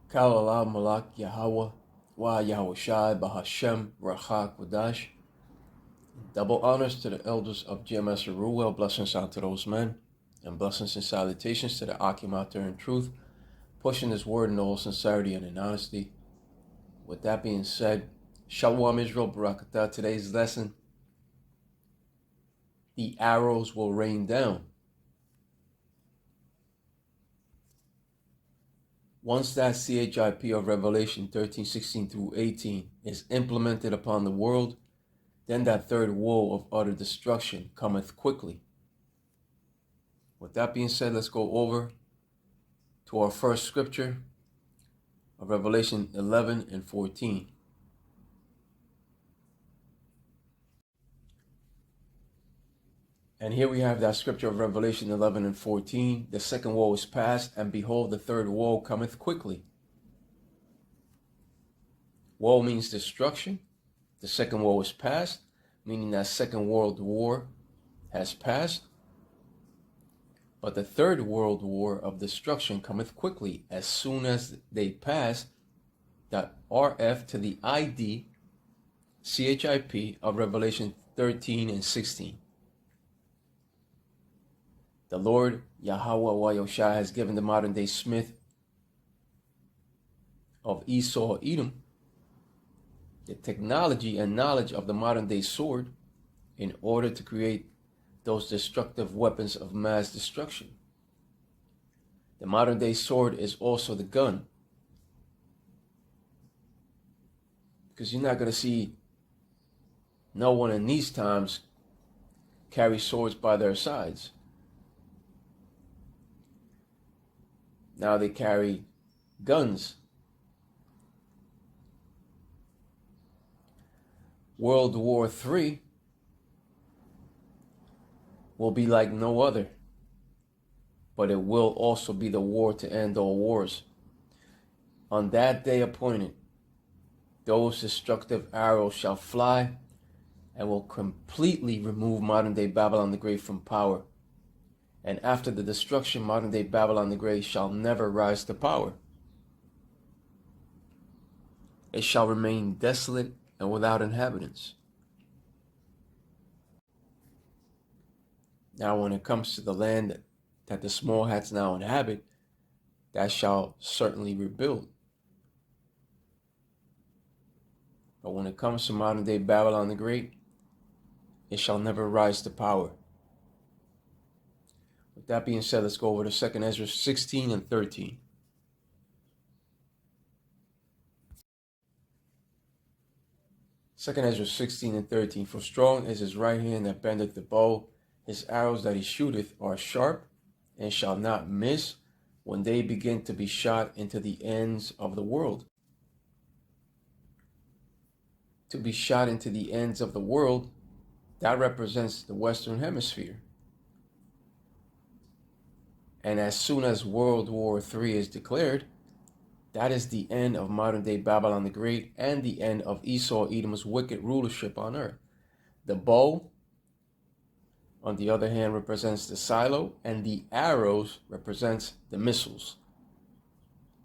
Kal Malak Yahweh Wa Yahushai Bahashem Rachak Wadash. Double honors to the elders of GMS Ruel, blessings out to those men, and blessings and salutations to the Akim out there in truth, pushing this word in all sincerity and in honesty. With that being said, Shalom Israel Barakatah. Today's lesson: the arrows will rain down. Once that CHIP of Revelation 13:16 through 18 is implemented upon the world, then that third woe of utter destruction cometh quickly. With that being said, let's go over to our first scripture of Revelation 11 and 14. And here we have that scripture of Revelation 11 and 14. The second woe is past, and behold, the third woe cometh quickly. Woe means destruction. The second woe is past, meaning that Second World War has passed. But the third world war of destruction cometh quickly. As soon as they pass the RF to the ID, CHIP of Revelation 13 and 16. The Lord Yahweh Wayoshai has given the modern day Smith of Esau Edom the technology and knowledge of the modern day sword in order to create those destructive weapons of mass destruction. The modern day sword is also the gun, because you're not going to see no one in these times carry swords by their sides. Now they carry guns. World War III will be like no other, but it will also be the war to end all wars. On that day appointed, those destructive arrows shall fly and will completely remove modern-day Babylon the Great from power. And after the destruction, modern-day Babylon the Great shall never rise to power. It shall remain desolate and without inhabitants. Now when it comes to the land that the small hats now inhabit, that shall certainly rebuild. But when it comes to modern day Babylon the Great, it shall never rise to power. With that being said, let's go over to 2 Esdras 16 and 13. Second Ezra 16 and 13. For strong is his right hand that bendeth the bow, his arrows that he shooteth are sharp, and shall not miss when they begin to be shot into the ends of the world. To be shot into the ends of the world, that represents the Western Hemisphere. And as soon as World War III is declared, that is the end of modern-day Babylon the Great and the end of Esau Edom's wicked rulership on earth. The bow, on the other hand, represents the silo, and the arrows represents the missiles.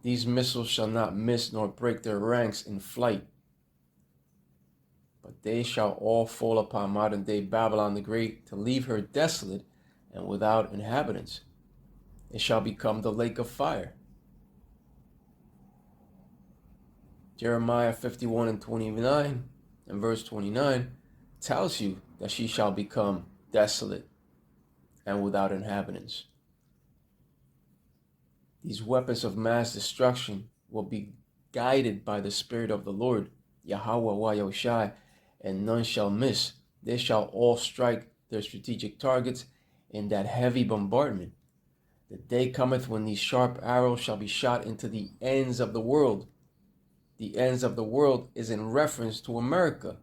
These missiles shall not miss nor break their ranks in flight, but they shall all fall upon modern-day Babylon the Great to leave her desolate and without inhabitants. It shall become the lake of fire. Jeremiah 51 and 29 and verse 29 tells you that she shall become desolate and without inhabitants. These weapons of mass destruction will be guided by the Spirit of the Lord, Yahweh Wayoshai, and none shall miss. They shall all strike their strategic targets in that heavy bombardment. The day cometh when these sharp arrows shall be shot into the ends of the world. The ends of the world is in reference to America.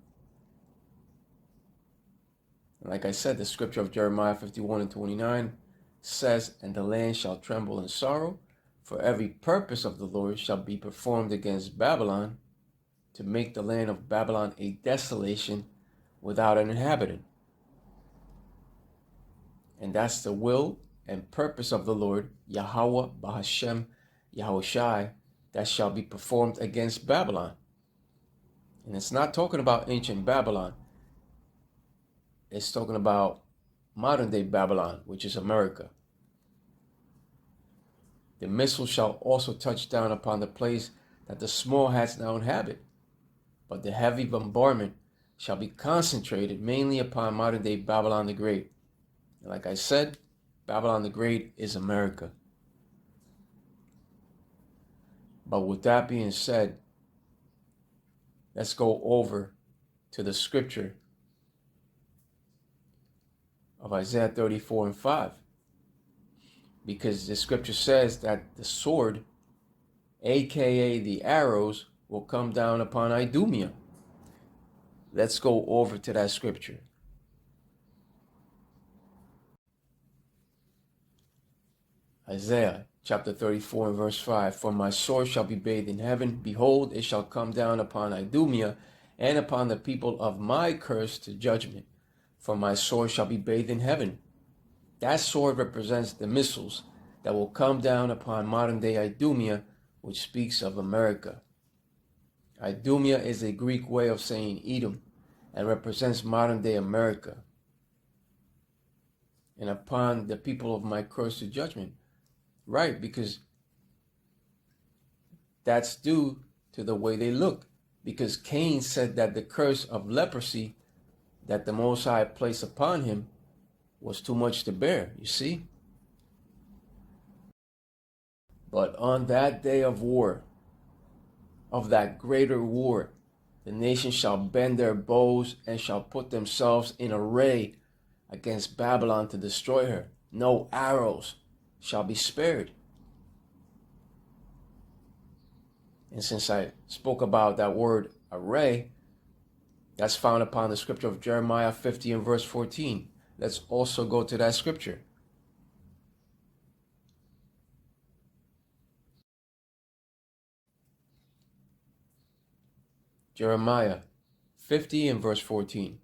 Like I said, the scripture of Jeremiah 51 and 29 says, and the land shall tremble in sorrow, for every purpose of the Lord shall be performed against Babylon, to make the land of Babylon a desolation without an inhabitant. And that's the will and purpose of the Lord, Yahweh Bahashem Yahushai, that shall be performed against Babylon. And it's not talking about ancient Babylon. It's talking about modern day Babylon, which is America. The missile shall also touch down upon the place that the small hats now inhabit, but the heavy bombardment shall be concentrated mainly upon modern day Babylon the Great. And like I said, Babylon the Great is America. But with that being said, let's go over to the scripture of Isaiah 34 and 5. Because the scripture says that the sword, aka the arrows, will come down upon Idumea. Let's go over to that scripture. Isaiah chapter 34 and verse 5. For my sword shall be bathed in heaven. Behold, it shall come down upon Idumea and upon the people of my curse to judgment. For my sword shall be bathed in heaven. That sword represents the missiles that will come down upon modern day Idumea, which speaks of America. Idumea is a Greek way of saying Edom and represents modern day America. And upon the people of my curse to judgment. Right, because that's due to the way they look. Because Cain said that the curse of leprosy that the Most High placed upon him was too much to bear, you see? But on that day of war, of that greater war, the nations shall bend their bows and shall put themselves in array against Babylon to destroy her. No arrows shall be spared. And since I spoke about that word array, that's found upon the scripture of Jeremiah 50 and verse 14. Let's also go to that scripture. Jeremiah 50 and verse 14.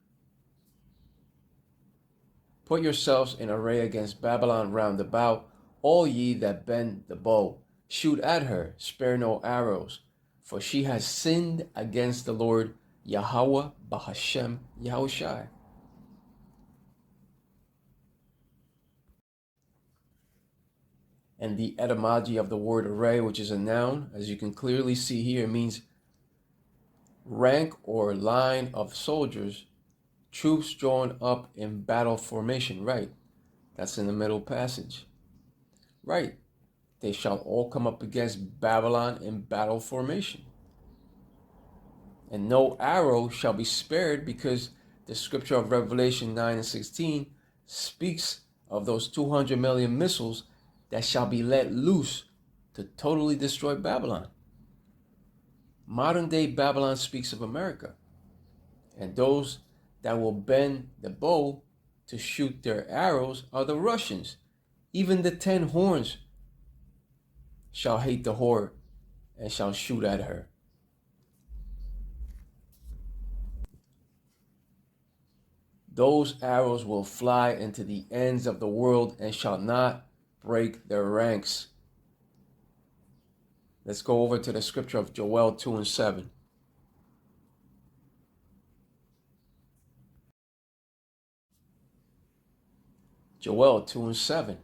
Put yourselves in array against Babylon round about, all ye that bend the bow. Shoot at her, spare no arrows, for she has sinned against the Lord Yahweh Bahashem Yahushai. And the etymology of the word array, which is a noun, as you can clearly see here, means rank or line of soldiers, troops drawn up in battle formation. Right, that's in the middle passage. Right, they shall all come up against Babylon in battle formation. And no arrow shall be spared, because the scripture of Revelation 9 and 16 speaks of those 200 million missiles that shall be let loose to totally destroy Babylon. Modern day Babylon speaks of America. And those that will bend the bow to shoot their arrows are the Russians. Even the 10 horns shall hate the whore and shall shoot at her. Those arrows will fly into the ends of the world and shall not break their ranks. Let's go over to the scripture of Joel 2 and 7. Joel 2 and 7.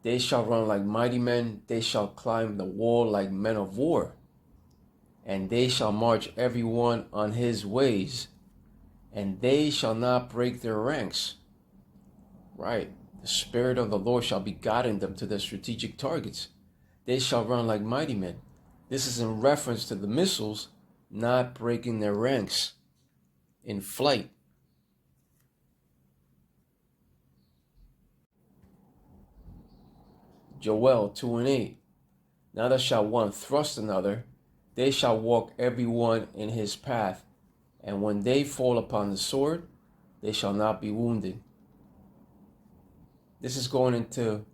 They shall run like mighty men, they shall climb the wall like men of war, and they shall march every one on his ways, and they shall not break their ranks. Right, the Spirit of the Lord shall be guiding them to their strategic targets. They shall run like mighty men. This is in reference to the missiles not breaking their ranks in flight. Joel 2 and 8. Neither shall one thrust another, they shall walk every one in his path, and when they fall upon the sword, they shall not be wounded. This is going into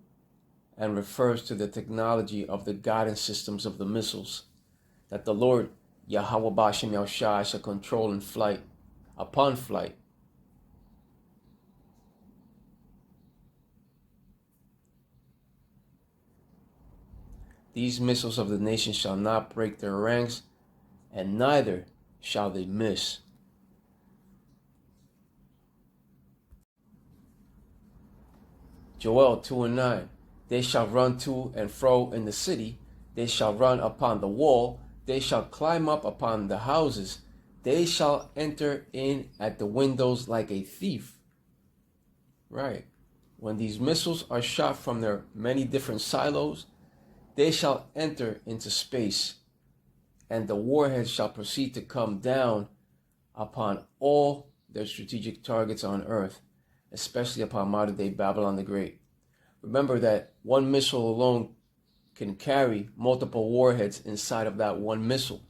and refers to the technology of the guidance systems of the missiles that the Lord Yahweh Bashem Yahushai shall control in flight, upon flight. These missiles of the nations shall not break their ranks, and neither shall they miss. Joel 2:9. They shall run to and fro in the city, they shall run upon the wall, they shall climb up upon the houses, they shall enter in at the windows like a thief. Right. When these missiles are shot from their many different silos, they shall enter into space, and the warheads shall proceed to come down upon all their strategic targets on Earth, especially upon modern day Babylon the Great. Remember that one missile alone can carry multiple warheads inside of that one missile.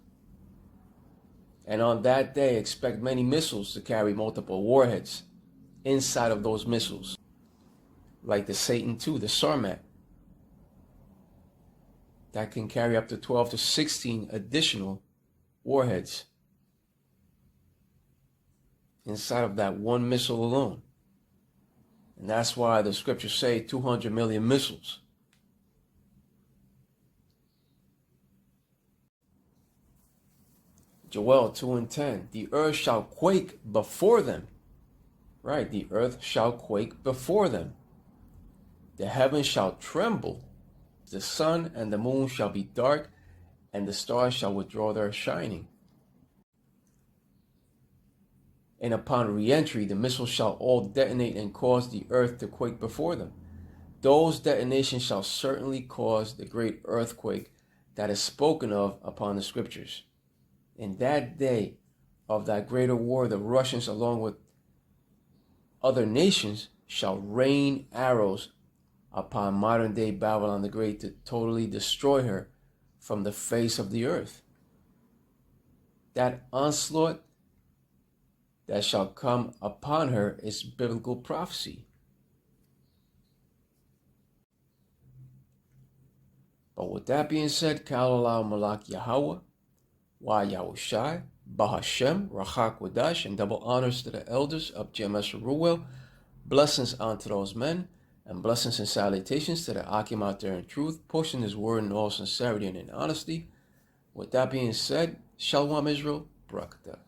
And on that day, expect many missiles to carry multiple warheads inside of those missiles, like the Satan II, the Sarmat, that can carry up to 12 to 16 additional warheads inside of that one missile alone. And that's why the scriptures say 200 million missiles. Joel 2:10. The earth shall quake before them. Right, the earth shall quake before them. The heavens shall tremble. The sun and the moon shall be dark, and the stars shall withdraw their shining. And upon re-entry, the missiles shall all detonate and cause the earth to quake before them. Those detonations shall certainly cause the great earthquake that is spoken of upon the scriptures. In that day of that greater war, the Russians, along with other nations, shall rain arrows upon modern day Babylon the Great to totally destroy her from the face of the earth. That onslaught that shall come upon her is biblical prophecy. But with that being said, Kalalau Malak Yahweh, Wa Yahushai, Bahashem, Rachak Wadash, and double honors to the elders of GMS Ruel. Blessings unto those men, and blessings and salutations to the Akim out there in truth, pushing his word in all sincerity and in honesty. With that being said, Shalom Israel, Barakatah.